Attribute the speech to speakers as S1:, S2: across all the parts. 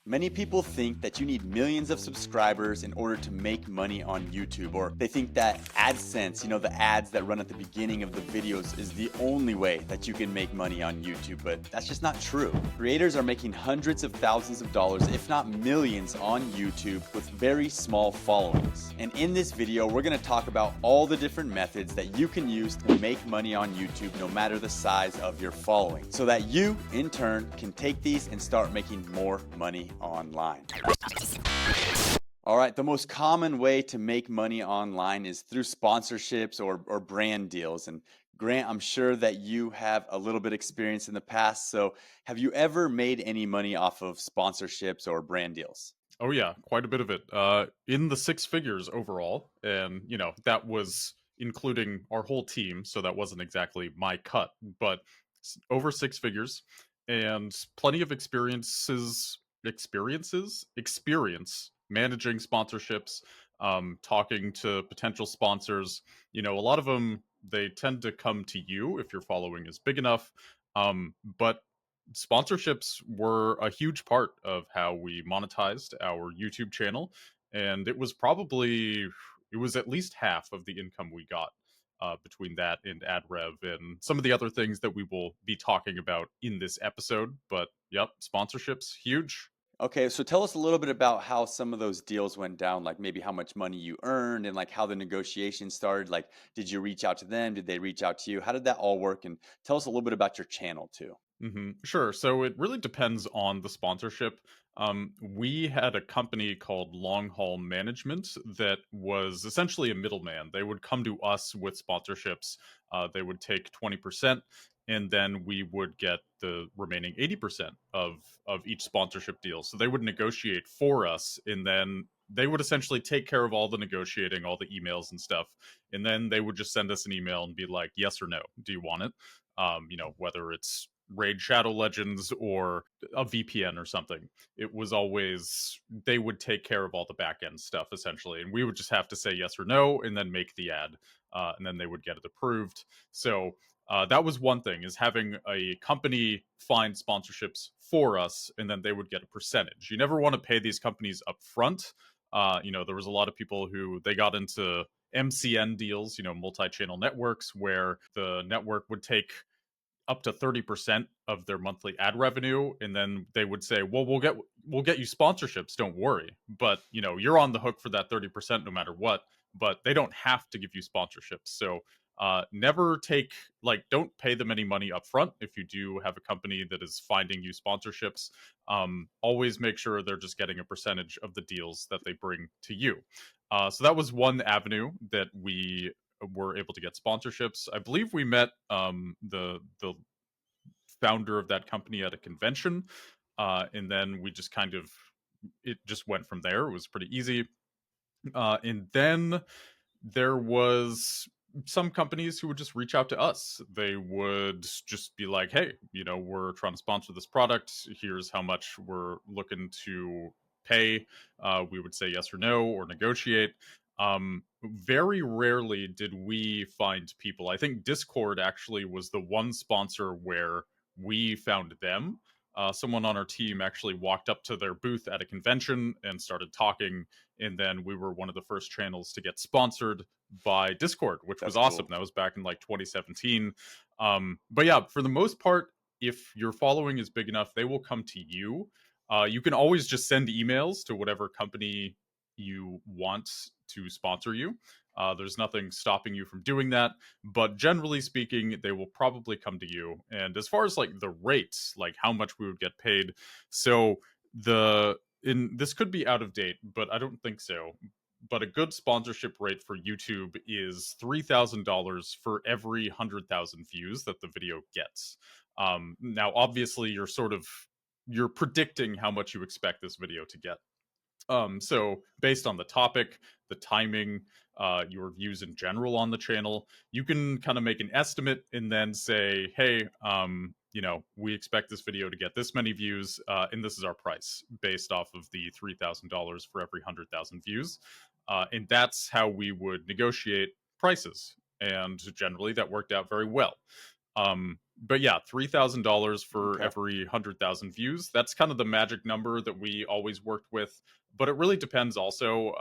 S1: Many people think that you need millions of subscribers in order to make money on YouTube, or they think that AdSense, the ads that run at the beginning of the videos, is the only way that you can make money on YouTube, but that's just not true. Creators are making hundreds of thousands of dollars, if not millions, on YouTube with very small followings. And in this video, we're going to talk about all the different methods that you can use to make money on YouTube, no matter the size of your following, so that you, in turn, can take these and start making more money online. All right, the most common way to make money online is through sponsorships or brand deals. And Grant, I'm sure that you have a little bit experience in the past. So have you ever made any money off of sponsorships or brand deals?
S2: Oh yeah, quite a bit of it. In the six figures overall, and that was including our whole team, so that wasn't exactly my cut, but over six figures, and plenty of experience managing sponsorships, talking to potential sponsors. A lot of them, they tend to come to you if your following is big enough, but sponsorships were a huge part of how we monetized our YouTube channel, and it was at least half of the income we got between that and ad rev and some of the other things that we will be talking about in this episode. But yep, sponsorships huge.
S1: Okay, so tell us a little bit about how some of those deals went down, like maybe how much money you earned and like how the negotiations started. Like, did you reach out to them? Did they reach out to you? How did that all work? And tell us a little bit about your channel too.
S2: Sure. So it really depends on the sponsorship. We had a company called Long Haul Management that was essentially a middleman. They would come to us with sponsorships. They would take 20%, and then we would get the remaining 80% of each sponsorship deal. So they would negotiate for us, and then they would essentially take care of all the negotiating, all the emails and stuff. And then they would just send us an email and be like, yes or no, do you want it? Whether it's Raid Shadow Legends or a VPN or something. It was always, they would take care of all the back end stuff essentially, and we would just have to say yes or no and then make the ad, and then they would get it approved. So that was one thing, is having a company find sponsorships for us, and then they would get a percentage. You never want to pay these companies up front. There was a lot of people who they got into MCN deals, multi-channel networks, where the network would take up to 30% of their monthly ad revenue, and then they would say, well, we'll get you sponsorships, don't worry, but you're on the hook for that 30% no matter what. But they don't have to give you sponsorships. So never don't pay them any money up front if you do have a company that is finding you sponsorships. Always make sure they're just getting a percentage of the deals that they bring to you. So that was one avenue that we were able to get sponsorships. I believe we met the founder of that company at a convention, and then we just it just went from there. It was pretty easy, and then there was some companies who would just reach out to us. They would just be like, hey, we're trying to sponsor this product, here's how much we're looking to pay. We would say yes or no or negotiate. Very rarely did we find people. I think Discord actually was the one sponsor where we found them. Someone on our team actually walked up to their booth at a convention and started talking, and then we were one of the first channels to get sponsored by Discord, which was awesome. Cool. That was back in like 2017. But yeah, for the most part, if your following is big enough, they will come to you. You can always just send emails to whatever company you want to sponsor you. There's nothing stopping you from doing that, but generally speaking, they will probably come to you. And as far as like the rates, like how much we would get paid, so this could be out of date, but I don't think so. But a good sponsorship rate for YouTube is $3,000 for every 100,000 views that the video gets. Now, obviously, you're predicting how much you expect this video to get. So based on the topic, the timing, your views in general on the channel, you can kind of make an estimate and then say, hey, we expect this video to get this many views, and this is our price based off of the $3,000 for every 100,000 views. And that's how we would negotiate prices. And generally that worked out very well. But yeah, $3,000 for
S1: Okay.
S2: every 100,000 views. That's kind of the magic number that we always worked with. But it really depends also.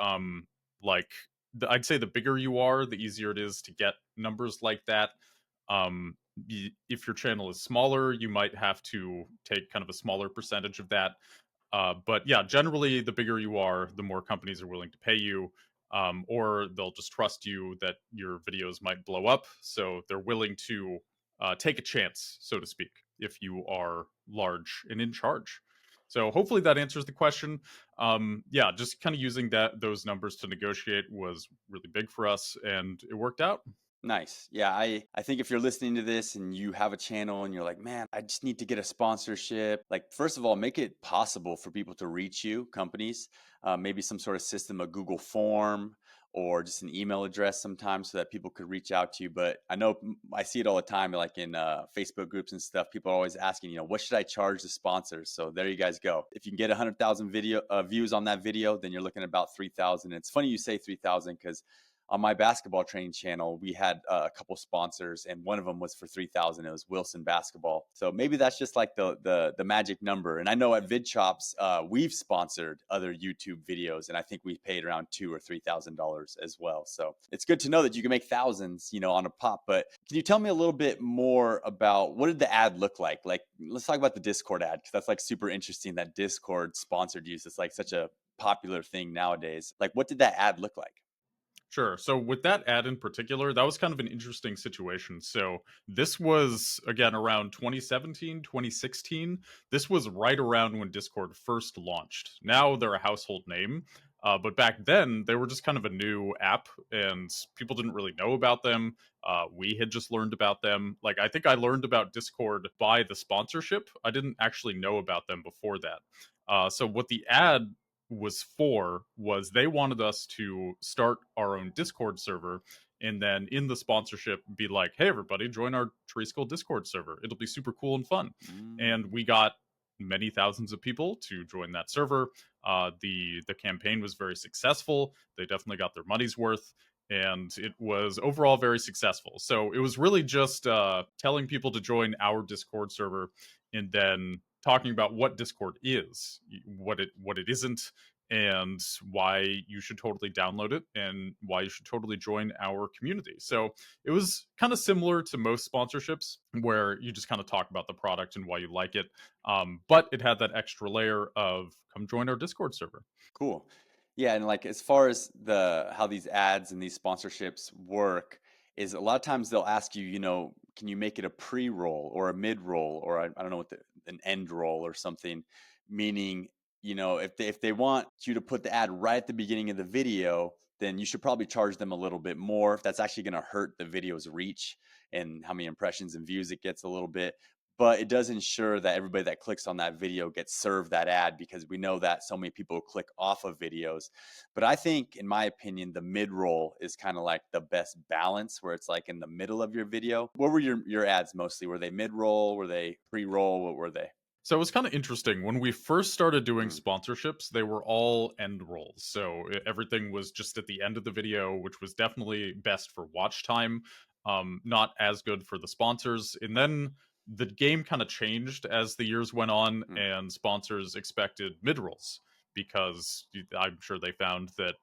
S2: Like, I'd say the bigger you are, the easier it is to get numbers like that. If your channel is smaller, you might have to take kind of a smaller percentage of that. But yeah, generally, the bigger you are, the more companies are willing to pay you, or they'll just trust you that your videos might blow up. So they're willing to take a chance, so to speak, if you are large and in charge. So hopefully that answers the question. Yeah, just kind of using those numbers to negotiate was really big for us, and it worked out.
S1: Nice. Yeah, I think if you're listening to this and you have a channel and you're like, "Man, I just need to get a sponsorship." Like, first of all, make it possible for people to reach you, companies, maybe some sort of system, a Google form or just an email address sometimes so that people could reach out to you. But I know I see it all the time, like in Facebook groups and stuff. People are always asking, what should I charge the sponsors? So there you guys go. If you can get 100,000 video views on that video, then you're looking at about 3,000. It's funny you say 3,000 because on my basketball training channel, we had a couple sponsors, and one of them was for 3,000. It was Wilson Basketball. So maybe that's just like the magic number. And I know at VidChops, we've sponsored other YouTube videos, and I think we paid around $2,000 or $3,000 as well. So it's good to know that you can make thousands, on a pop. But can you tell me a little bit more about what did the ad look like? Like, let's talk about the Discord ad because that's like super interesting that Discord sponsored use. It's like such a popular thing nowadays. Like, what did that ad look like?
S2: Sure. So with that ad in particular, that was kind of an interesting situation. So this was again around 2017, 2016. This was right around when Discord first launched. Now they're a household name. But back then, they were just kind of a new app, and people didn't really know about them. We had just learned about them. Like, I think I learned about Discord by the sponsorship. I didn't actually know about them before that. So, what the ad was for was they wanted us to start our own Discord server and then in the sponsorship be like, hey everybody, join our Tree School Discord server. It'll be super cool and fun. And
S1: Mm.
S2: we got many thousands of people to join that server. The campaign was very successful. They definitely got their money's worth. And it was overall very successful. So it was really just telling people to join our Discord server and then talking about what Discord is, what it isn't, and why you should totally download it and why you should totally join our community. So it was kind of similar to most sponsorships where you just kind of talk about the product and why you like it. But it had that extra layer of come join our Discord server.
S1: Cool. Yeah, and like as far as the how these ads and these sponsorships work, is a lot of times they'll ask you, can you make it a pre-roll or a mid-roll or I don't know what an end roll or something, meaning, if they want you to put the ad right at the beginning of the video, then you should probably charge them a little bit more. If that's actually going to hurt the video's reach and how many impressions and views it gets a little bit, but it does ensure that everybody that clicks on that video gets served that ad because we know that so many people click off of videos. But I think, in my opinion, the mid roll is kind of like the best balance where it's like in the middle of your video. What were your ads mostly? Were they mid roll? Were they pre roll? What were they?
S2: So it was kind of interesting. When we first started doing
S1: Mm,
S2: sponsorships, they were all end rolls. So everything was just at the end of the video, which was definitely best for watch time, not as good for the sponsors. And then the game kind of changed as the years went on,
S1: mm,
S2: and sponsors expected mid rolls because I'm sure they found that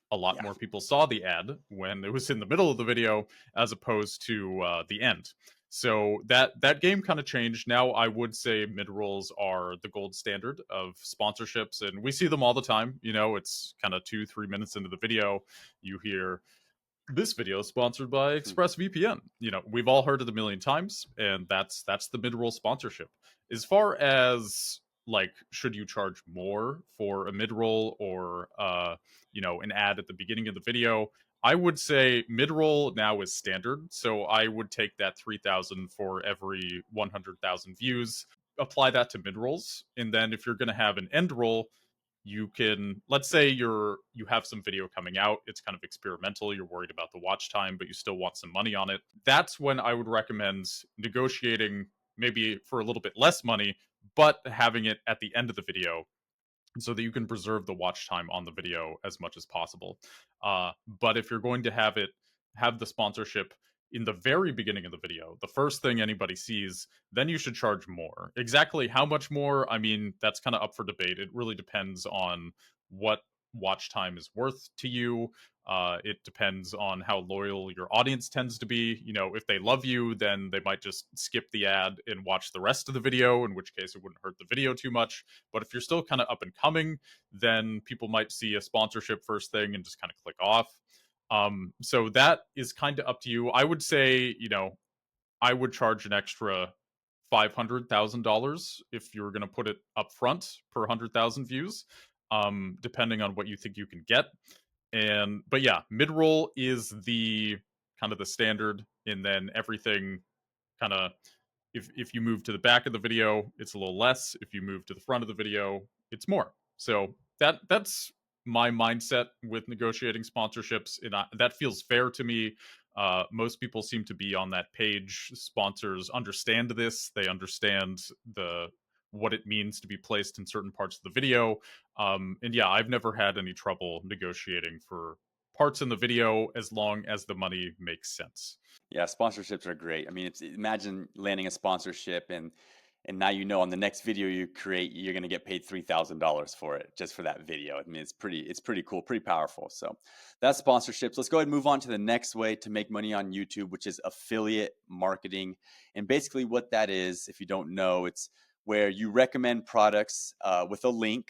S2: a lot
S1: yeah.
S2: more people saw the ad when it was in the middle of the video as opposed to the end. So that game kind of changed. Now I would say mid rolls are the gold standard of sponsorships, and we see them all the time. It's kind of 2-3 minutes into the video, you hear this video is sponsored by
S1: Hmm.
S2: ExpressVPN. We've all heard it a million times, and that's the mid-roll sponsorship. As far as like, should you charge more for a mid-roll or an ad at the beginning of the video? I would say mid-roll now is standard, so I would take that 3,000 for every 100,000 views, apply that to mid-rolls, and then if you're going to have an end roll, you can, let's say you have some video coming out, it's kind of experimental, you're worried about the watch time but you still want some money on it. That's when I would recommend negotiating maybe for a little bit less money but having it at the end of the video so that you can preserve the watch time on the video as much as possible. But if you're going to have the sponsorship in the very beginning of the video, the first thing anybody sees, then you should charge more. Exactly how much more, I mean, that's kind of up for debate. It really depends on what watch time is worth to you. It depends on how loyal your audience tends to be. You know, if they love you, then they might just skip the ad and watch the rest of the video, in which case it wouldn't hurt the video too much. But if you're still kind of up and coming, then people might see a sponsorship first thing and just kind of click off. So that is kind of up to you. I would say, you know, I would charge an extra $500,000 if you were going to put it up front per 100,000 views, depending on what you think you can get. And but yeah, mid roll is the kind of the standard, and then everything kind of, if you move to the back of the video, it's a little less. If you move to the front of the video, it's more. So that's my mindset with negotiating sponsorships, and that feels fair to me. Most people seem to be on that page. Sponsors understand this. They understand the what it means to be placed in certain parts of the video. And yeah, I've never had any trouble negotiating for parts in the video as long as the money makes sense.
S1: Yeah, sponsorships are great. I mean, it's imagine landing a sponsorship and now you know on the next video you create you're going to get paid $3,000 for it just for that video. I mean, it's pretty cool, pretty powerful. So that's sponsorships. Let's go ahead and move on to the next way to make money on YouTube, which is affiliate marketing. And basically what that is, if you don't know, it's where you recommend products with a link.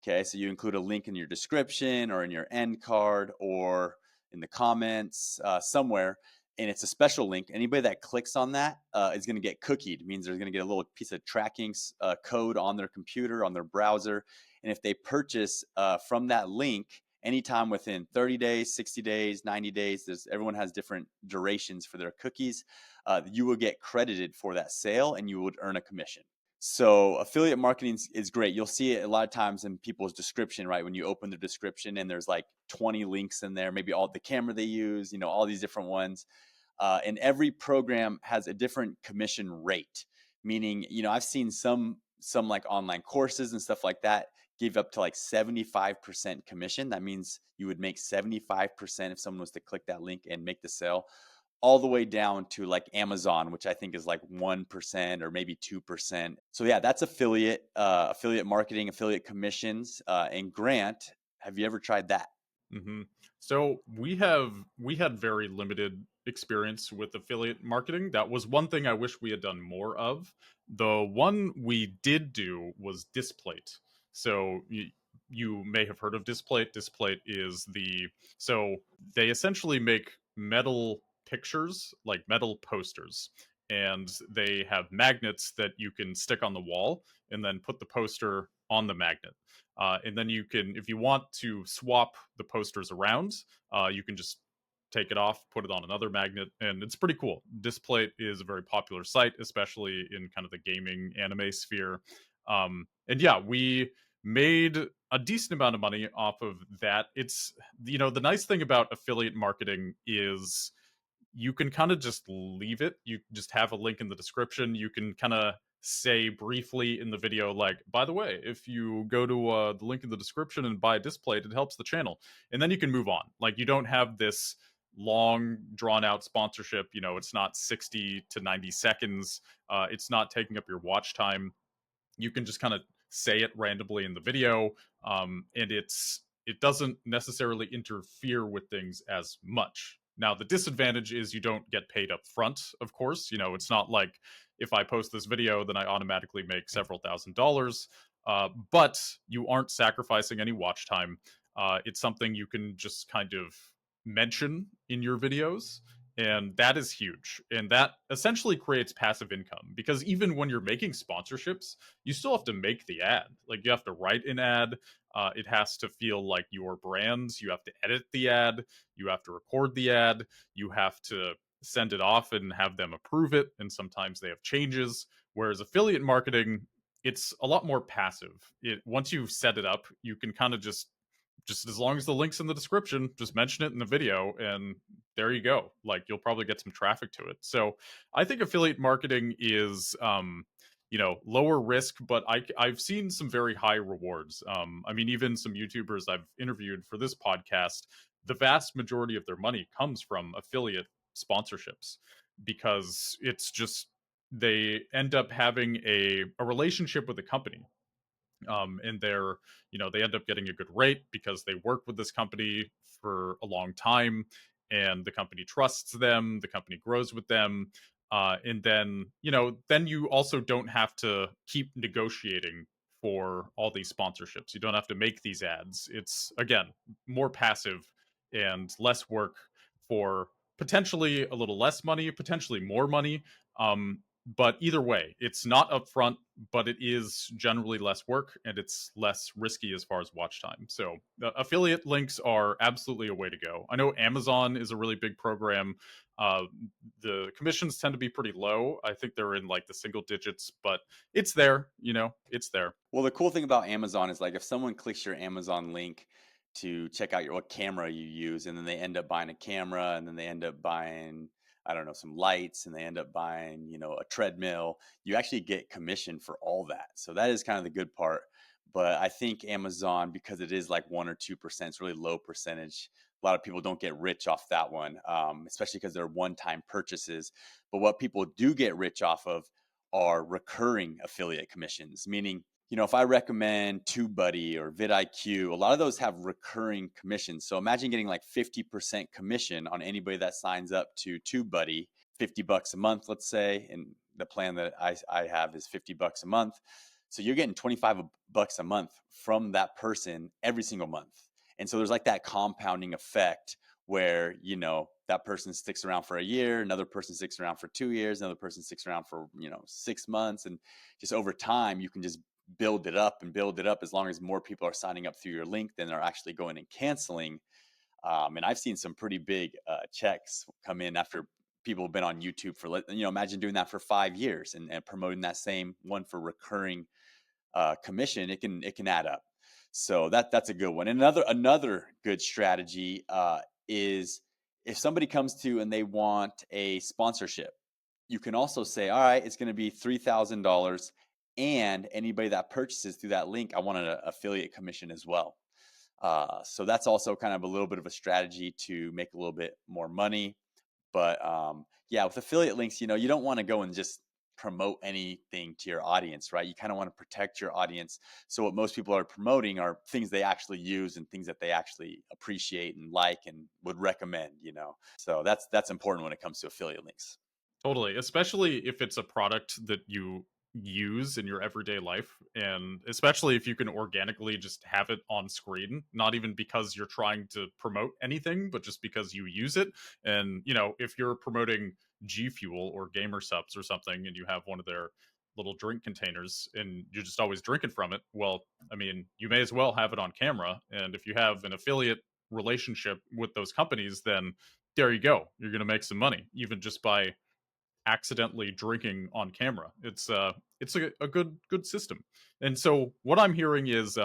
S1: Okay, so you include a link in your description or in your end card or in the comments somewhere, and it's a special link. Anybody that clicks on that is going to get cookied. It means they're going to get a little piece of tracking code on their computer, on their browser. And if they purchase from that link anytime within 30 days, 60 days, 90 days, everyone has different durations for their cookies, you will get credited for that sale and you would earn a commission. So affiliate marketing is great. You'll see it a lot of times in people's description, right? When you open the description and there's like 20 links in there, maybe all the camera they use, all these different ones. And every program has a different commission rate, meaning, I've seen some like online courses and stuff like that give up to like 75% commission. That means you would make 75% if someone was to click that link and make the sale, all the way down to like Amazon, which I think is like 1% or maybe 2%. So yeah, that's affiliate marketing, affiliate commissions. And Grant, have you ever tried that?
S2: hmm So we had very limited experience with affiliate marketing. That was one thing I wish we had done more of. The one we did do was Displate. So you may have heard of Displate. Displate is so they essentially make metal pictures, like metal posters, and they have magnets that you can stick on the wall and then put the poster on the magnet. And then you can, if you want to swap the posters around, you can just take it off, put it on another magnet, and it's pretty cool. Displate is a very popular site, especially in kind of the gaming anime sphere. And yeah, we made a decent amount of money off of that. It's, the nice thing about affiliate marketing is you can kind of just leave it. You just have a link in the description. You can kind of say briefly in the video, like, by the way, if you go to the link in the description and buy a display, it helps the channel. And then you can move on. Like, you don't have this long, drawn out sponsorship. It's not 60 to 90 seconds. It's not taking up your watch time. You can just kind of say it randomly in the video, and it doesn't necessarily interfere with things as much. Now, the disadvantage is you don't get paid up front, of course. It's not like if I post this video, then I automatically make several $1,000s. But you aren't sacrificing any watch time. It's something you can just kind of mention in your videos, and that is huge. And that essentially creates passive income, because even when you're making sponsorships, you still have to make the ad. Like, you have to write an ad. It has to feel like your brand. You have to edit the ad. You have to record the ad. You have to send it off and have them approve it. And sometimes they have changes. Whereas affiliate marketing, it's a lot more passive. Once you've set it up, you can kind of just as long as the link's in the description, just mention it in the video, and there you go. Like, you'll probably get some traffic to it. So I think affiliate marketing is lower risk, but I've seen some very high rewards. I mean, even some YouTubers I've interviewed for this podcast, the vast majority of their money comes from affiliate sponsorships, because it's just they end up having a relationship with the company, and they're, they end up getting a good rate because they work with this company for a long time, and the company trusts them, the company grows with them, and then, then you also don't have to keep negotiating for all these sponsorships. You don't have to make these ads. It's, again, more passive and less work for potentially a little less money, potentially more money. But either way, it's not upfront, but it is generally less work and it's less risky as far as watch time. So affiliate links are absolutely a way to go. I know Amazon is a really big program. Uh, the commissions tend to be pretty low. I think they're in like the single digits, but it's there. It's there.
S1: Well, the cool thing about Amazon is like if someone clicks your Amazon link to check out what camera you use, and then they end up buying a camera, and then they end up buying, I don't know, some lights, and they end up buying, a treadmill, you actually get commission for all that. So that is kind of the good part. But I think Amazon, because it is like 1 or 2%, it's really low percentage. A lot of people don't get rich off that one, especially because they're one-time purchases. But what people do get rich off of are recurring affiliate commissions, meaning if I recommend TubeBuddy or vidIQ, a lot of those have recurring commissions. So imagine getting like 50% commission on anybody that signs up to TubeBuddy, $50 a month, let's say. And the plan that I have is $50 a month. So you're getting $25 a month from that person every single month. And so there's like that compounding effect where, that person sticks around for a year, another person sticks around for 2 years, another person sticks around for, 6 months. And just over time, you can just build it up and build it up. As long as more people are signing up through your link than are actually going and canceling. And I've seen some pretty big checks come in after people have been on YouTube for, imagine doing that for 5 years and promoting that same one for recurring commission. It can add up. So that's a good one. And another good strategy is if somebody comes to and they want a sponsorship, you can also say, all right, it's going to be $3,000, and anybody that purchases through that link, I want an affiliate commission as well. So that's also kind of a little bit of a strategy to make a little bit more money. But yeah, with affiliate links, you don't want to go and just promote anything to your audience, right? You kind of want to protect your audience. So what most people are promoting are things they actually use and things that they actually appreciate and like and would recommend, So that's important when it comes to affiliate links.
S2: Totally, especially if it's a product that you use in your everyday life, and especially if you can organically just have it on screen, not even because you're trying to promote anything, but just because you use it. And, if you're promoting G Fuel or Gamer Subs or something and you have one of their little drink containers and you're just always drinking from it, well, I mean, you may as well have it on camera. And if you have an affiliate relationship with those companies, then there you go. You're going to make some money, even just by accidentally drinking on camera. It's a good system. And so what I'm hearing is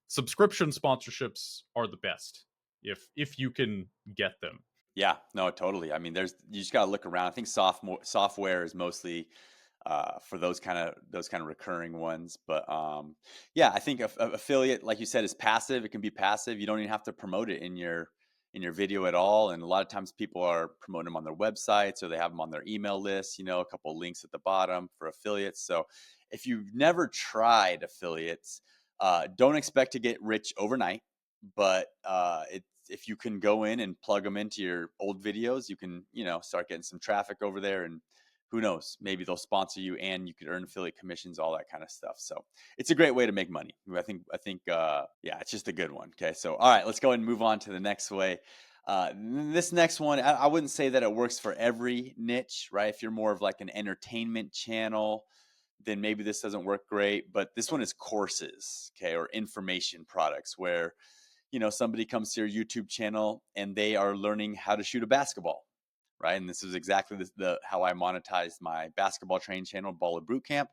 S2: subscription sponsorships are the best if you can get them.
S1: Yeah, no, totally. I mean, you just got to look around. I think software is mostly for those kind of recurring ones. But yeah, I think affiliate, like you said, is passive. It can be passive. You don't even have to promote it in your video at all. And a lot of times people are promoting them on their websites or they have them on their email list. A couple of links at the bottom for affiliates. So if you've never tried affiliates, don't expect to get rich overnight. But if you can go in and plug them into your old videos, you can start getting some traffic over there, and who knows, maybe they'll sponsor you and you could earn affiliate commissions, all that kind of stuff. So it's a great way to make money. I think yeah, it's just a good one. Okay. So, all right, let's go ahead and move on to the next way. This next one, I wouldn't say that it works for every niche, right? If you're more of like an entertainment channel, then maybe this doesn't work great, but this one is courses, okay, or information products where, somebody comes to your YouTube channel and they are learning how to shoot a basketball, right? And this is exactly how I monetized my basketball training channel, Baller Bootcamp.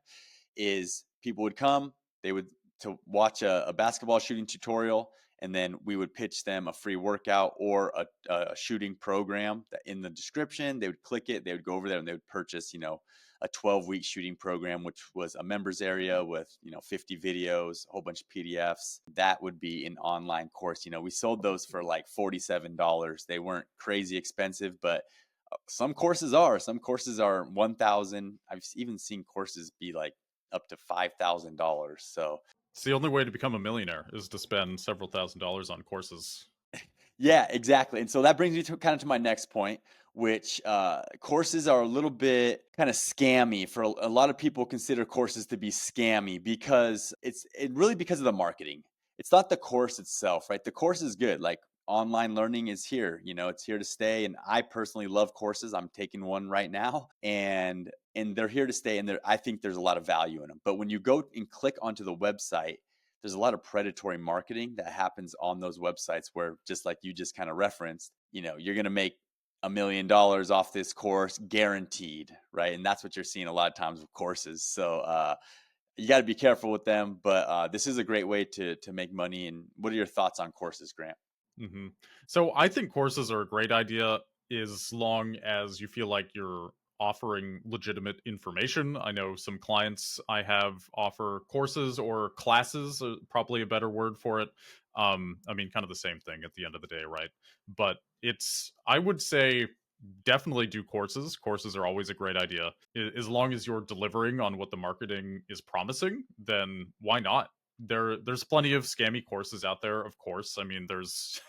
S1: Is people would come, they would to watch a basketball shooting tutorial, and then we would pitch them a free workout or a shooting program that in the description. They would click it, they would go over there, and they would purchase, a 12-week shooting program, which was a members area with 50 videos, a whole bunch of PDFs. That would be an online course. We sold those for like $47. They weren't crazy expensive, but Some courses are 1,000. I've even seen courses be like up to $5,000. So
S2: It's the only way to become a millionaire is to spend several $1,000s on courses.
S1: yeah, exactly. And so that brings me to kind of to my next point, which courses are a little bit kind of scammy. For a lot of people consider courses to be scammy because really because of the marketing. It's not the course itself, right? The course is good. Like online learning is here, it's here to stay. And I personally love courses. I'm taking one right now, and they're here to stay. And I think there's a lot of value in them. But when you go and click onto the website, there's a lot of predatory marketing that happens on those websites where, just like you just kind of referenced, you're going to make $1 million off this course guaranteed, right? And that's what you're seeing a lot of times with courses. So you got to be careful with them, but this is a great way to make money. And what are your thoughts on courses, Grant?
S2: hmm So I think courses are a great idea as long as you feel like you're offering legitimate information. I know some clients I have offer courses or classes, probably a better word for it. I mean, kind of the same thing at the end of the day, right? But I would say, definitely do courses. Courses are always a great idea. As long as you're delivering on what the marketing is promising, then why not? There's plenty of scammy courses out there, of course. I mean, there's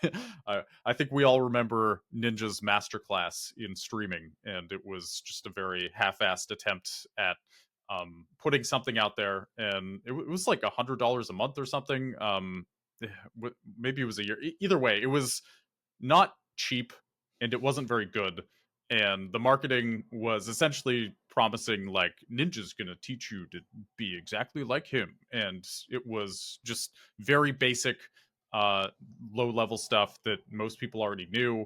S2: I think we all remember Ninja's masterclass in streaming, and it was just a very half-assed attempt at putting something out there, and it was like $100 a month or something. Maybe it was a year. Either way, it was not cheap, and it wasn't very good. And the marketing was essentially promising like Ninja's gonna teach you to be exactly like him, and it was just very basic, uh, low level stuff that most people already knew.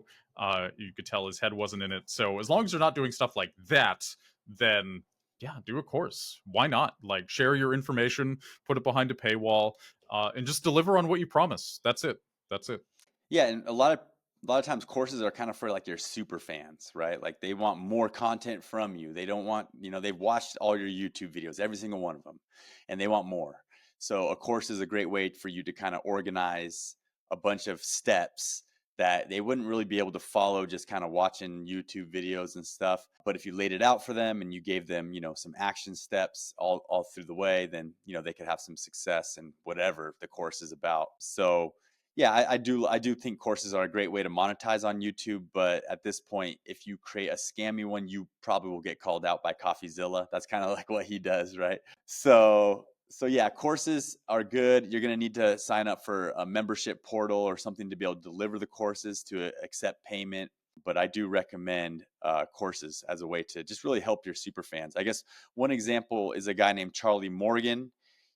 S2: You could tell his head wasn't in it. So as long as you're not doing stuff like that, then yeah, do a course. Why not? Like share your information, put it behind a paywall, and just deliver on what you promise. That's it. That's it.
S1: Yeah, and a lot of times courses are kind of for like your super fans, right? Like they want more content from you. They don't want, they've watched all your YouTube videos, every single one of them, and they want more. So a course is a great way for you to kind of organize a bunch of steps that they wouldn't really be able to follow just kind of watching YouTube videos and stuff. But if you laid it out for them and you gave them, some action steps all through the way, then, they could have some success in whatever the course is about. So yeah, I do think courses are a great way to monetize on YouTube, but at this point, if you create a scammy one, you probably will get called out by CoffeeZilla. That's kind of like what he does, right? So yeah, courses are good. You're going to need to sign up for a membership portal or something to be able to deliver the courses to accept payment. But I do recommend courses as a way to just really help your super fans. I guess one example is a guy named Charlie Morgan.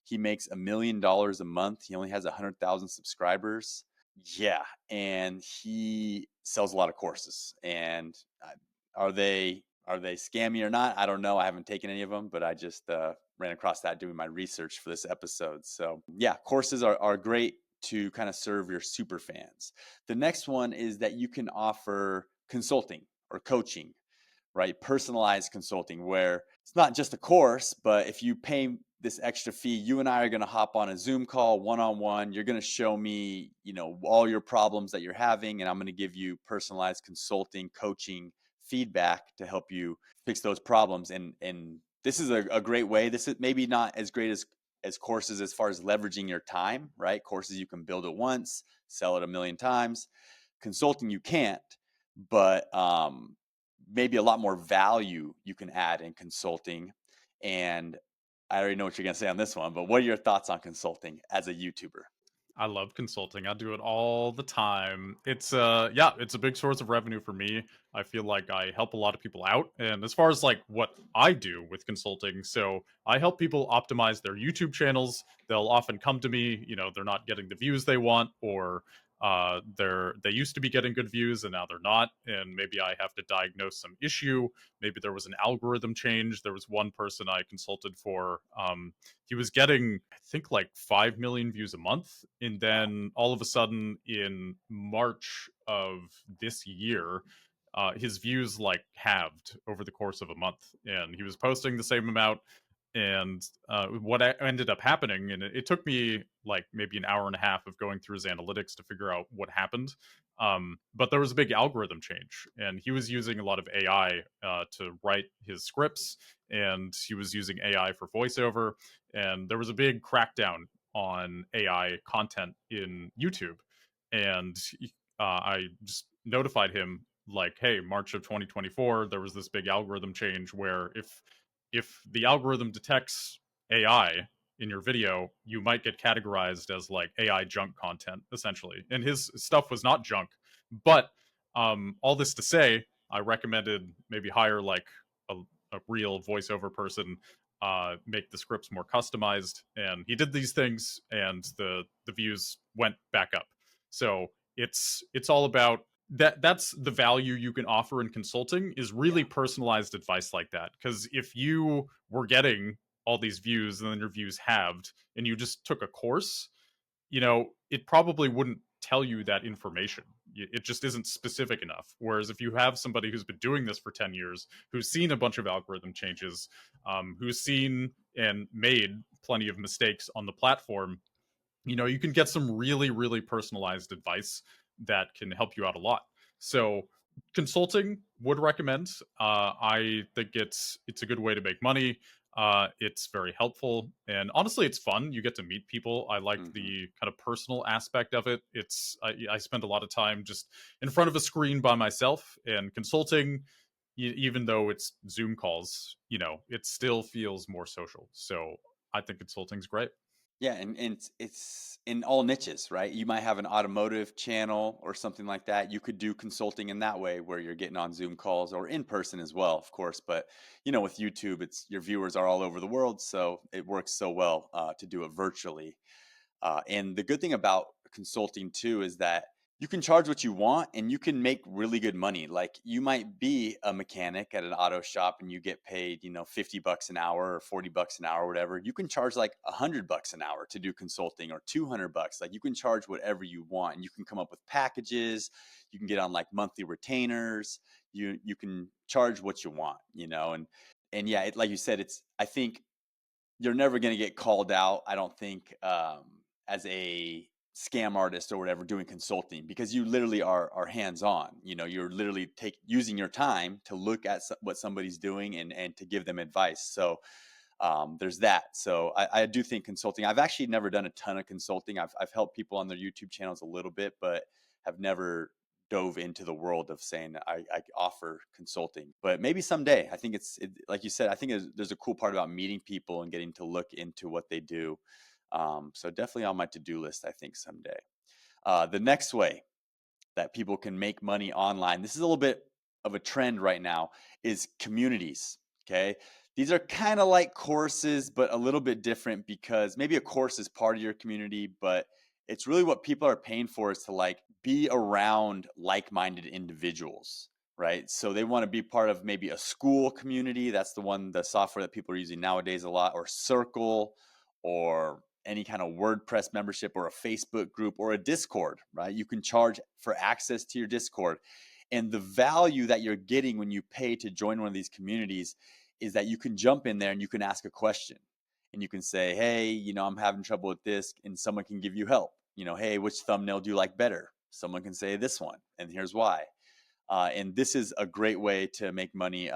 S1: He makes $1 million a month. He only has 100,000 subscribers. Yeah, and he sells a lot of courses. And are they scammy or not? I don't know. I haven't taken any of them, but I just ran across that doing my research for this episode. So yeah, courses are great to kind of serve your super fans. The next one is that you can offer consulting or coaching, right? Personalized consulting, where it's not just a course, but if you pay this extra fee, you and I are going to hop on a Zoom call one on one. You're going to show me, all your problems that you're having, and I'm going to give you personalized consulting, coaching, feedback to help you fix those problems. And this is a great way. This is maybe not as great as courses as far as leveraging your time, right? Courses you can build it once, sell it a million times. Consulting you can't, but maybe a lot more value you can add in consulting. And I already know what you're going to say on this one, but what are your thoughts on consulting as a YouTuber?
S2: I love consulting. I do it all the time. It's a big source of revenue for me. I feel like I help a lot of people out. And as far as like what I do with consulting, so I help people optimize their YouTube channels. They'll often come to me, they're not getting the views they want, or they used to be getting good views and now they're not, and maybe I have to diagnose some issue. Maybe there was an algorithm change. There was one person I consulted for. He was getting, I think, like 5 million views a month, and
S1: Wow.
S2: then all of a sudden in March of this year, his views like halved over the course of a month, and he was posting the same amount. And ended up happening, and it took me like maybe an hour and a half of going through his analytics to figure out what happened. But there was a big algorithm change, and he was using a lot of AI to write his scripts, and he was using AI for voiceover. And there was a big crackdown on AI content in YouTube. And I just notified him, like, hey, March of 2024, there was this big algorithm change where if the algorithm detects AI in your video, you might get categorized as like AI junk content, essentially. And his stuff was not junk. But all this to say, I recommended maybe hire like a real voiceover person, make the scripts more customized, and he did these things, and the views went back up. So it's all about that's the value you can offer in consulting, is really
S1: Yeah.
S2: personalized advice like that. Because if you were getting all these views and then your views halved and you just took a course, it probably wouldn't tell you that information. It just isn't specific enough. Whereas if you have somebody who's been doing this for 10 years, who's seen a bunch of algorithm changes, who's seen and made plenty of mistakes on the platform, you can get some really, really personalized advice that can help you out a lot. So consulting, would recommend. I think it's a good way to make money. It's very helpful, and honestly, it's fun. You get to meet people. I like
S1: Hmm.
S2: the kind of personal aspect of it. I spend a lot of time just in front of a screen by myself, and consulting, even though it's Zoom calls, it still feels more social. So I think consulting's great.
S1: Yeah, and it's in all niches, right? You might have an automotive channel or something like that. You could do consulting in that way where you're getting on Zoom calls or in person as well, of course. But with YouTube, it's your viewers are all over the world, so it works so well to do it virtually. And the good thing about consulting too is that you can charge what you want and you can make really good money. Like you might be a mechanic at an auto shop and you get paid, $50 an hour or $40 an hour, or whatever. You can charge like $100 an hour to do consulting, or $200. Like you can charge whatever you want, and you can come up with packages. You can get on like monthly retainers. You can charge what you want, and yeah, like you said, I think you're never going to get called out, I don't think, as a scam artist or whatever doing consulting, because you literally are hands on. You're literally using your time to look at what somebody's doing and to give them advice. So there's that. So I do think consulting. I've actually never done a ton of consulting. I've helped people on their YouTube channels a little bit, but have never dove into the world of saying I offer consulting. But maybe someday. I think like you said. I think there's a cool part about meeting people and getting to look into what they do. So definitely on my to-do list, I think someday. The next way that people can make money online, this is a little bit of a trend right now, is communities. Okay. These are kind of like courses, but a little bit different, because maybe a course is part of your community, but it's really what people are paying for is to like be around like-minded individuals, right? So they want to be part of maybe a school community. That's the software that people are using nowadays a lot, or Circle, or any kind of WordPress membership, or a Facebook group, or a Discord, right? You can charge for access to your Discord. And the value that you're getting when you pay to join one of these communities is that you can jump in there and you can ask a question. And you can say, hey, I'm having trouble with this. And someone can give you help. Hey, which thumbnail do you like better? Someone can say this one, and here's why. And this is a great way to make money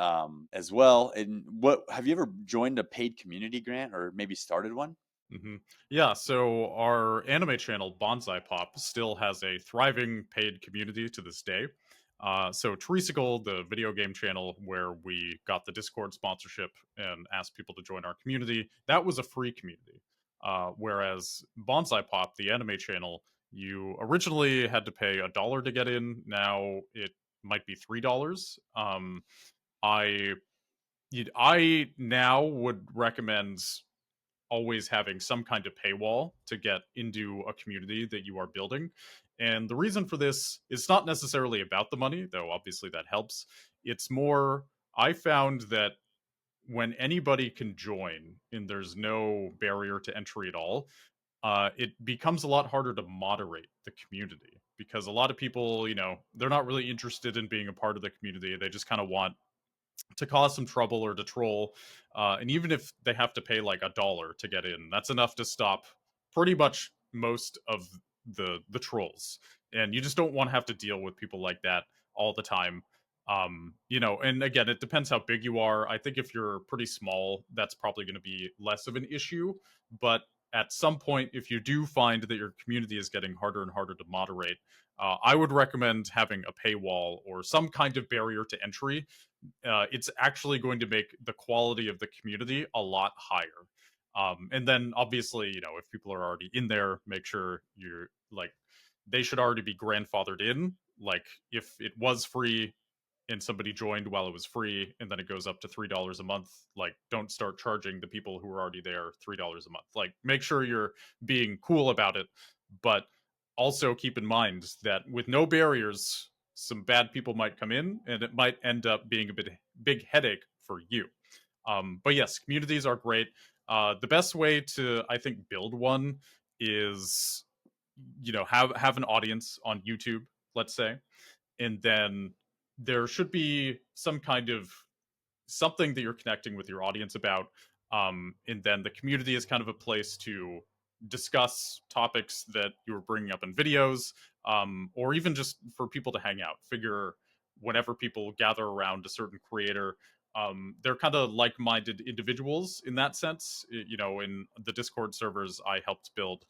S1: as well. And what have you ever joined a paid community, Grant, or maybe started one?
S2: hmm Yeah, so our anime channel, Bonsai Pop, still has a thriving paid community to this day. So Teresical, the video game channel where we got the Discord sponsorship and asked people to join our community, that was a free community. Whereas Bonsai Pop, the anime channel, you originally had to pay $1 to get in. Now it might be $3. I I now would recommend always having some kind of paywall to get into a community that you are building. And the reason for this is not necessarily about the money, though obviously that helps. It's more, I found that when anybody can join and there's no barrier to entry at all, it becomes a lot harder to moderate the community, because a lot of people, they're not really interested in being a part of the community. They just kind of want to cause some trouble or to troll. And even if they have to pay like $1 to get in, that's enough to stop pretty much most of the trolls. And you just don't want to have to deal with people like that all the time. And again, it depends how big you are. I think if you're pretty small, that's probably going to be less of an issue. But at some point, if you do find that your community is getting harder and harder to moderate, I would recommend having a paywall or some kind of barrier to entry. It's actually going to make the quality of the community a lot higher. And then obviously, if people are already in there, make sure you're like, they should already be grandfathered in. Like, if it was free and somebody joined while it was free and then it goes up to $3 a month, like, don't start charging the people who are already there $3 a month. Like, make sure you're being cool about it, but also keep in mind that with no barriers, some bad people might come in and it might end up being a big headache for you. But yes, communities are great. The best way to, I think, build one is, have an audience on YouTube, let's say, and then there should be some kind of something that you're connecting with your audience about. And then the community is kind of a place to discuss topics that you were bringing up in videos, or even just for people to hang out. Figure whenever people gather around a certain creator, they're kind of like-minded individuals in that sense. In the Discord servers I helped build,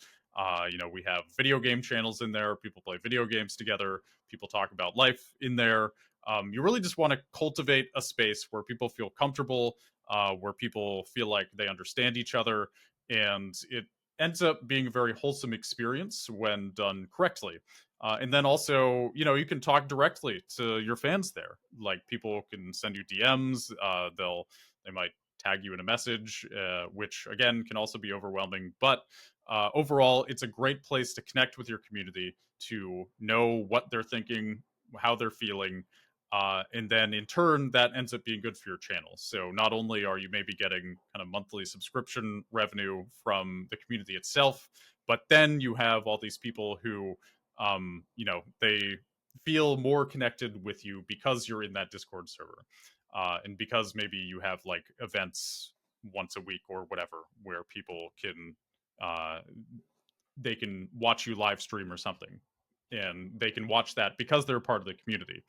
S2: we have video game channels in there. People play video games together. People talk about life in there. You really just want to cultivate a space where people feel comfortable, where people feel like they understand each other, and it ends up being a very wholesome experience when done correctly. And then also, you can talk directly to your fans there. Like, people can send you DMs. They might tag you in a message, which again can also be overwhelming. But overall, it's a great place to connect with your community, to know what they're thinking, how they're feeling, and then in turn, that ends up being good for your channel. So not only are you maybe getting kind of monthly subscription revenue from the community itself, but then you have all these people who, they feel more connected with you because you're in that Discord server. And because maybe you have like events once a week or whatever where people can, uh, they can watch you live stream or something, and they can watch that because they're part of the community.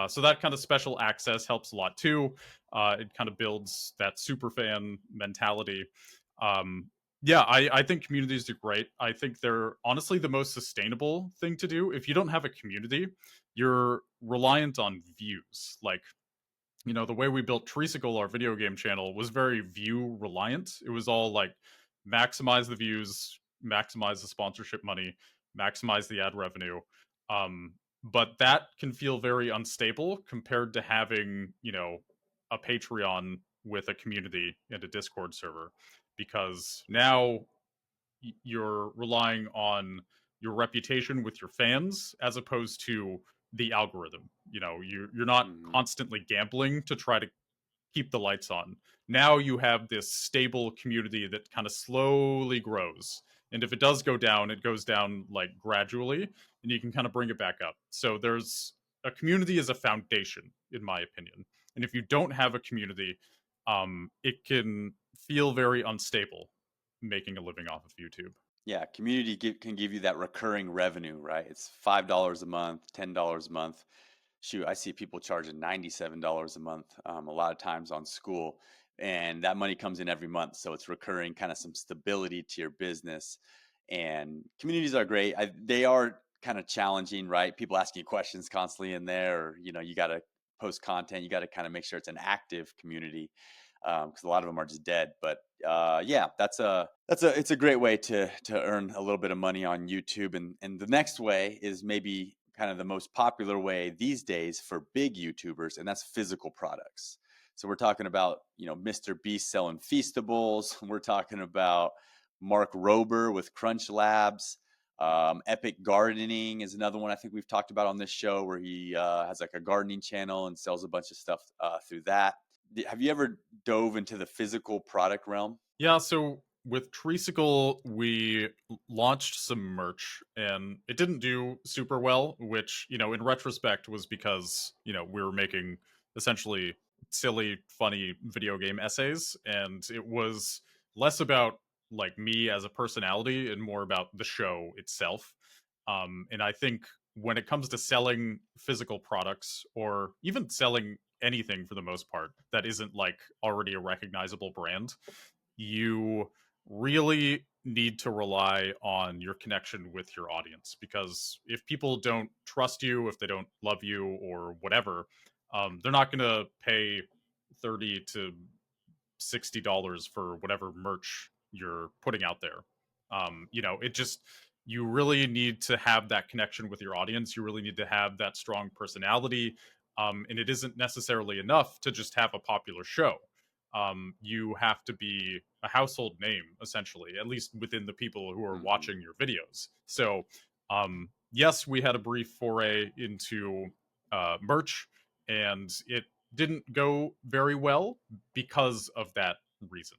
S2: So that kind of special access helps a lot too. It kind of builds that super fan mentality. Um, yeah, I think communities are great. I think they're honestly the most sustainable thing to do. If you don't have a community, you're reliant on views. Like, the way we built Treesicle, our video game channel, was very view reliant. It was all like, maximize the views, maximize the sponsorship money, maximize the ad revenue. But that can feel very unstable compared to having, a Patreon with a community and a Discord server, because now you're relying on your reputation with your fans as opposed to the algorithm. You're not
S1: Mhm.
S2: constantly gambling to try to keep the lights on. Now you have this stable community that kind of slowly grows. And if it does go down, it goes down like gradually, and you can kind of bring it back up. So there's a community is a foundation, in my opinion. And if you don't have a community, it can feel very unstable making a living off of YouTube.
S1: Yeah, can give you that recurring revenue, right? It's $5 a month, $10 a month. Shoot, I see people charging $97 a month, a lot of times on school, and that money comes in every month. So it's recurring, kind of some stability to your business. And communities are great. They are kind of challenging, right? People asking you questions constantly in there, or, you got to post content. You got to kind of make sure it's an active community, because a lot of them are just dead. But yeah, it's a great way to earn a little bit of money on YouTube. And the next way is maybe kind of the most popular way these days for big YouTubers, and that's physical products. So we're talking about, Mr. Beast selling Feastables. We're talking about Mark Rober with Crunch Labs. Epic Gardening is another one I think we've talked about on this show, where he has like a gardening channel and sells a bunch of stuff through that. Have you ever dove into the physical product realm?
S2: Yeah, so with Treesicle, we launched some merch and it didn't do super well, which, in retrospect was because, we were making essentially silly, funny video game essays, and it was less about like me as a personality and more about the show itself. And I think when it comes to selling physical products or even selling anything for the most part that isn't like already a recognizable brand, you really need to rely on your connection with your audience, because if people don't trust you, if they don't love you or whatever, they're not going to pay 30 to $60 for whatever merch you're putting out there. It just, you really need to have that connection with your audience. You really need to have that strong personality. And it isn't necessarily enough to just have a popular show. You have to be a household name, essentially, at least within the people who are
S1: Hmm.
S2: watching your videos. So, yes, we had a brief foray into merch, and it didn't go very well because of that reason.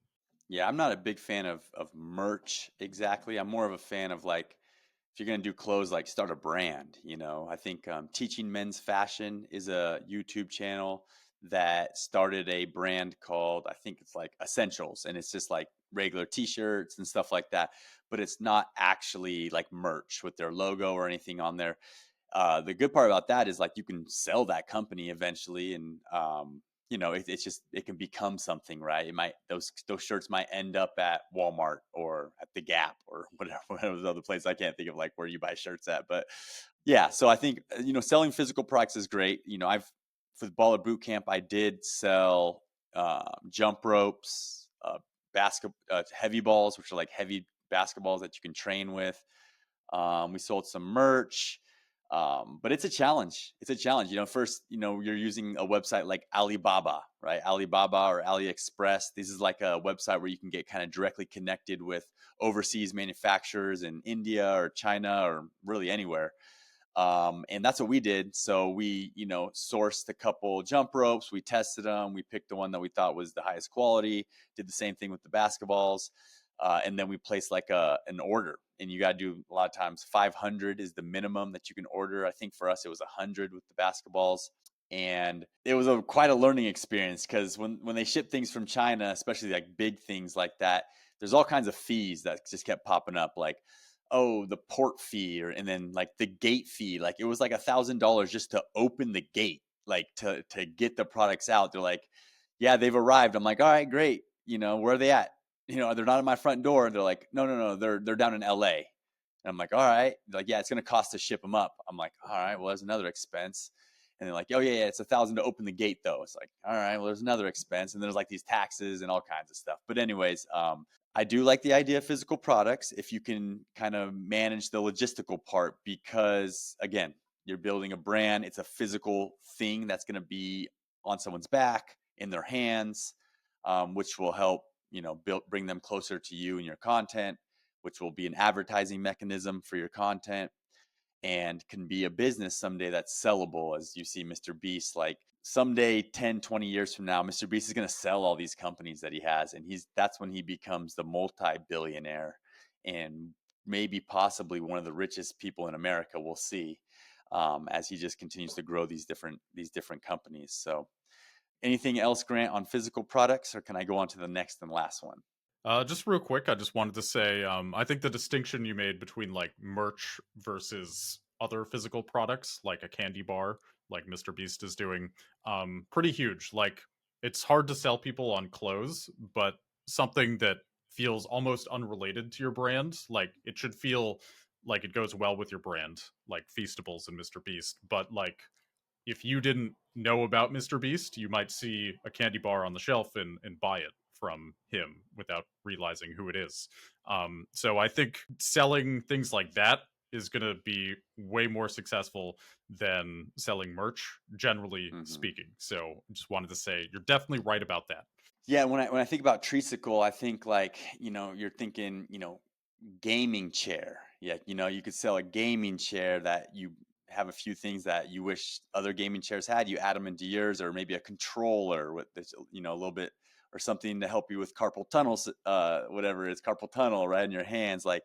S1: Yeah, I'm not a big fan of merch exactly. I'm more of a fan of like if you're gonna do clothes, like start a brand. I think Teaching Men's Fashion is a YouTube channel that started a brand called, I think it's like Essentials, and it's just like regular T-shirts and stuff like that. But it's not actually like merch with their logo or anything on there. The good part about that is like you can sell that company eventually, and it's just it can become something, right? It might those shirts might end up at Walmart or at the Gap or whatever whatever those other places. I can't think of like where you buy shirts at, but yeah. So I think selling physical products is great. I've for the Baller Boot Camp, I did sell jump ropes, basketball heavy balls, which are like heavy basketballs that you can train with. We sold some merch, but it's a challenge. It's a challenge. First, you're using a website like Alibaba, right? Alibaba or AliExpress. This is like a website where you can get kind of directly connected with overseas manufacturers in India or China or really anywhere. And that's what we did. So we, sourced a couple jump ropes. We tested them. We picked the one that we thought was the highest quality. Did the same thing with the basketballs, and then we placed like an order. And you got to do a lot of times 500 is the minimum that you can order. I think for us it was 100 with the basketballs. And it was quite a learning experience because when they ship things from China, especially like big things like that, there's all kinds of fees that just kept popping up, like the port fee, and then like the gate fee. Like it was like $1,000 just to open the gate, like to get the products out. They're like, yeah, they've arrived. I'm like, all right, great. Where are they at? They're not at my front door. They're like, no, no, no, they're down in LA. And I'm like, all right. They're like, yeah, it's gonna cost to ship them up. I'm like, all right, well, there's another expense. And they're like, oh yeah, it's 1,000 to open the gate though. It's like, all right, well, there's another expense, and there's like these taxes and all kinds of stuff. But anyways, I do like the idea of physical products if you can kind of manage the logistical part, because again, you're building a brand. It's a physical thing that's going to be on someone's back, in their hands, which will help bring them closer to you and your content, which will be an advertising mechanism for your content, and can be a business someday that's sellable. As you see Mr. Beast, like someday 10, 20 years from now, Mr. Beast is going to sell all these companies that he has, and that's when he becomes the multi-billionaire and maybe possibly one of the richest people in America. We'll see, as he just continues to grow these different companies. So anything else, Grant, on physical products, or can I go on to the next and last one?
S2: Just real quick, I just wanted to say, I think the distinction you made between like merch versus other physical products, like a candy bar, like Mr. Beast is doing, pretty huge. Like, it's hard to sell people on clothes, but something that feels almost unrelated to your brand, like it should feel like it goes well with your brand, like Feastables and Mr. Beast. But like, if you didn't know about Mr. Beast, you might see a candy bar on the shelf and buy it from him without realizing who it is. So I think selling things like that is going to be way more successful than selling merch, generally
S1: Mm-hmm.
S2: speaking. So just wanted to say you're definitely right about that.
S1: Yeah, when I think about Treesicle, I think like, you're thinking, gaming chair. Yeah, you could sell a gaming chair that you have a few things that you wish other gaming chairs had. You add them into yours, or maybe a controller with this, a little bit, or something to help you with carpal tunnel, whatever it is, carpal tunnel, right in your hands, like.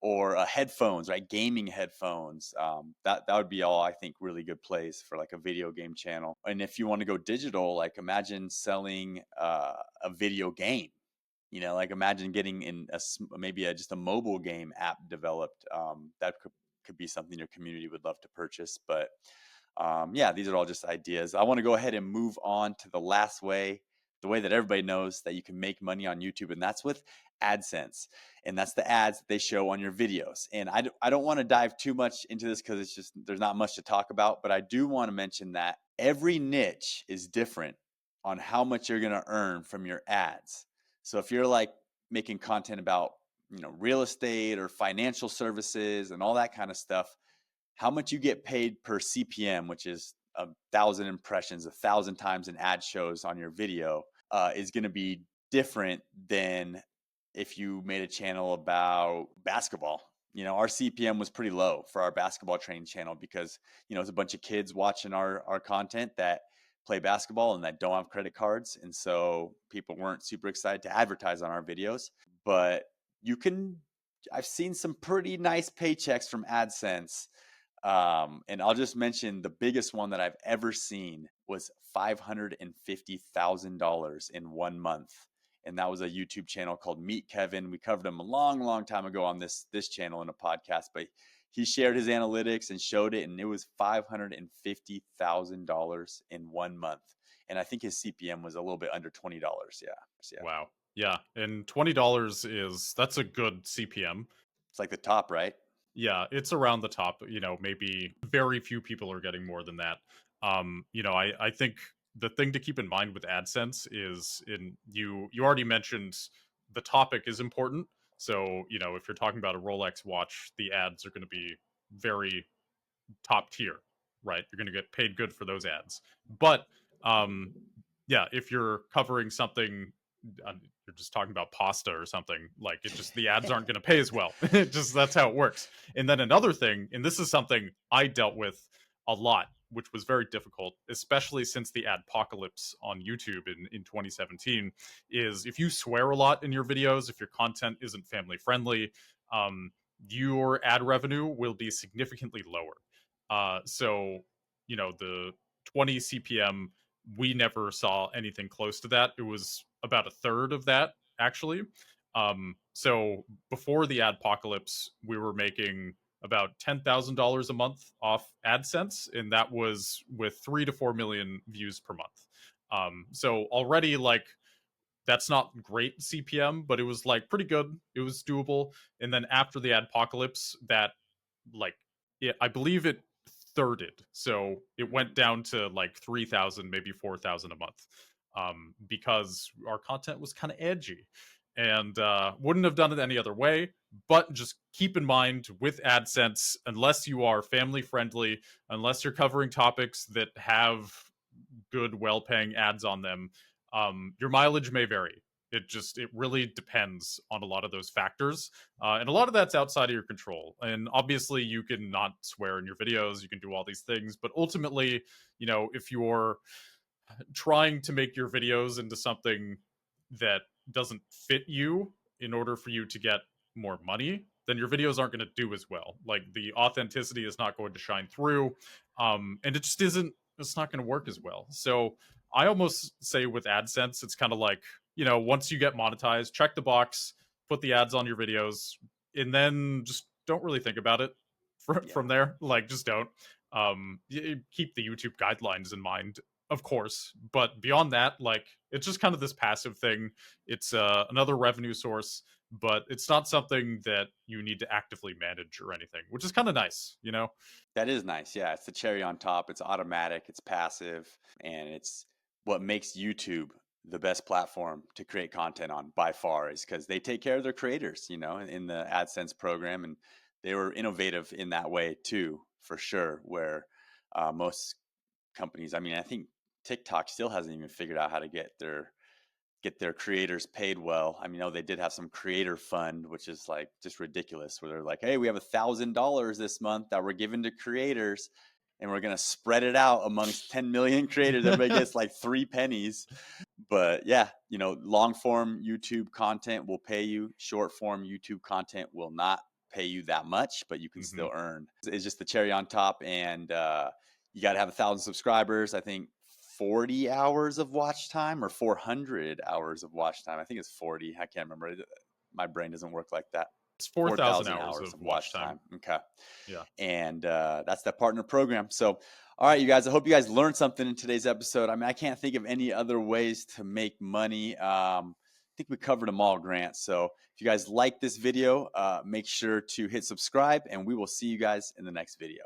S1: or headphones, right? Gaming headphones. That would be all, I think, really good plays for like a video game channel. And if you want to go digital, like imagine selling a video game. Like imagine getting in maybe just a mobile game app developed. That could be something your community would love to purchase. But yeah, these are all just ideas. I want to go ahead and move on to the last way, the way that everybody knows that you can make money on YouTube, and that's with AdSense. And that's the ads that they show on your videos. And I don't want to dive too much into this because it's just, there's not much to talk about, but I do want to mention that every niche is different on how much you're going to earn from your ads. So if you're like making content about, real estate or financial services and all that kind of stuff, how much you get paid per CPM, which is 1,000 impressions, 1,000 times an ad shows on your video, is going to be different than if you made a channel about basketball. Our CPM was pretty low for our basketball training channel because, it's a bunch of kids watching our content that play basketball and that don't have credit cards. And so people weren't super excited to advertise on our videos. But I've seen some pretty nice paychecks from AdSense. And I'll just mention the biggest one that I've ever seen was $550,000 in 1 month. And that was a YouTube channel called Meet Kevin. We covered him a long, long time ago on this channel in a podcast, but he shared his analytics and showed it, and it was $550,000 in 1 month. And I think his CPM was a little bit under $20. Yeah.
S2: Wow. Yeah. And $20 that's a good CPM.
S1: It's like the top, right?
S2: Yeah, it's around the top. Maybe very few people are getting more than that. I think the thing to keep in mind with AdSense is you already mentioned the topic is important. So, if you're talking about a Rolex watch, the ads are going to be very top tier, right? You're going to get paid good for those ads. But yeah, if you're covering something, you're just talking about pasta or something, like the ads aren't going to pay as well. That's how it works. And then another thing, and this is something I dealt with a lot, which was very difficult, especially since the adpocalypse on YouTube in 2017, is if you swear a lot in your videos, if your content isn't family friendly, your ad revenue will be significantly lower. So, the 20 CPM, we never saw anything close to that. It was about a third of that, actually. So before the adpocalypse, we were making about $10,000 a month off AdSense, and that was with 3 to 4 million views per month. So already, like, that's not great CPM, but it was like pretty good. It was doable. And then after the adpocalypse, that like I believe it thirded, so it went down to like 3,000, maybe 4,000 a month, because our content was kind of edgy, and wouldn't have done it any other way. But just keep in mind with AdSense, unless you are family friendly, unless you're covering topics that have good, well-paying ads on them, your mileage may vary. It really depends on a lot of those factors, and a lot of that's outside of your control. And obviously, you can not swear in your videos, you can do all these things, but ultimately, if you're trying to make your videos into something that doesn't fit you in order for you to get more money, then your videos aren't going to do as well. Like, the authenticity is not going to shine through, and it just isn't. It's not going to work as well. So I almost say with AdSense, it's kind of like, once you get monetized, check the box, put the ads on your videos, and then just don't really think about it from there. Like, just don't. Keep the YouTube guidelines in mind, of course, but beyond that, like, it's just kind of this passive thing. It's another revenue source, but it's not something that you need to actively manage or anything, which is kind of nice.
S1: That is nice. Yeah, it's the cherry on top. It's automatic, it's passive, and it's what makes YouTube the best platform to create content on by far, is because they take care of their creators, in the AdSense program. And they were innovative in that way too, for sure, where most companies, I mean, I think TikTok still hasn't even figured out how to get their creators paid well. I mean, they did have some creator fund, which is like just ridiculous, where they're like, hey, we have $1,000 this month that we're giving to creators, and we're going to spread it out amongst 10 million creators. Everybody gets like 3 pennies. But yeah, long form YouTube content will pay you. Short form YouTube content will not. pay you that much, but you can
S2: Hmm.
S1: still earn. It's just the cherry on top, and you got to have 1,000 subscribers. I think 40 hours of watch time or 400 hours of watch time. I think it's 40. I can't remember. My brain doesn't work like that.
S2: It's 4,000
S1: 4,000
S2: hours
S1: hours
S2: of
S1: of
S2: watch
S1: watch
S2: time.
S1: time. Okay.
S2: Yeah.
S1: And that's that partner program. So, all right, you guys, I hope you guys learned something in today's episode. I mean, I can't think of any other ways to make money. I think we covered them all, Grant. So if you guys like this video, make sure to hit subscribe, and we will see you guys in the next video.